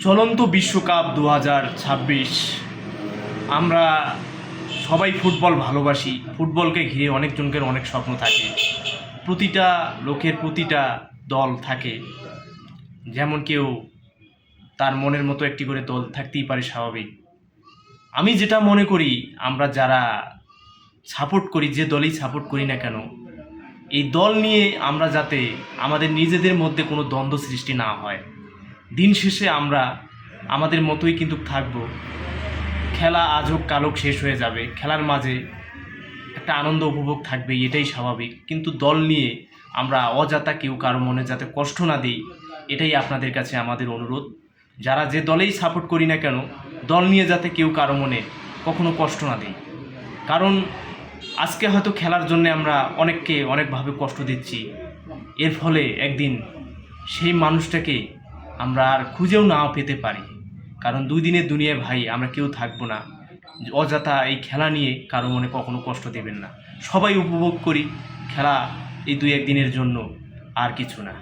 চলন্ত বিশ্বকাপ 2026। আমরা সবাই ফুটবল ভালোবাসি। ফুটবলকে ঘিরে অনেকজনকের অনেক স্বপ্ন থাকে। প্রতিটা লোকের প্রতিটা দল থাকে। যেমন কেউ তার মনের মতো একটি করে দল থাকতেই পারে, স্বাভাবিক। আমি যেটা মনে করি, আমরা যারা সাপোর্ট করি, যে দলই সাপোর্ট করি না কেন, এই দল নিয়ে আমরা যাতে আমাদের নিজেদের মধ্যে কোনো দ্বন্দ্ব সৃষ্টি না হয়। দিন শেষে আমরা আমাদের মতোই কিন্তু থাকবো। খেলা আজ হোক কাল হোক শেষ হয়ে যাবে, খেলার মাঝে একটা আনন্দ উপভোগ থাকবে, এটাই স্বাভাবিক। কিন্তু দল নিয়ে আমরা অযথা কেউ কারো মনে যাতে কষ্ট না দিই, এটাই আপনাদের কাছে আমাদের অনুরোধ। যারা যে দলেই সাপোর্ট করি না কেন, দল নিয়ে যাতে কেউ কারো মনে কখনো কষ্ট না দিই। কারণ আজকে হয়তো খেলার জন্য আমরা অনেককে অনেকভাবে কষ্ট দিচ্ছি, এর ফলে একদিন সেই মানুষটাকে আমরা আর খুঁজেও নাও পেতে পারি। কারণ দুই দিনের দুনিয়ায় ভাই আমরা কেউ থাকবো না। অযথা এই খেলা নিয়ে কারো মনে কখনো কষ্ট দেবেন না। সবাই উপভোগ করি খেলা, এই দুই একদিনের জন্য, আর কিছু না।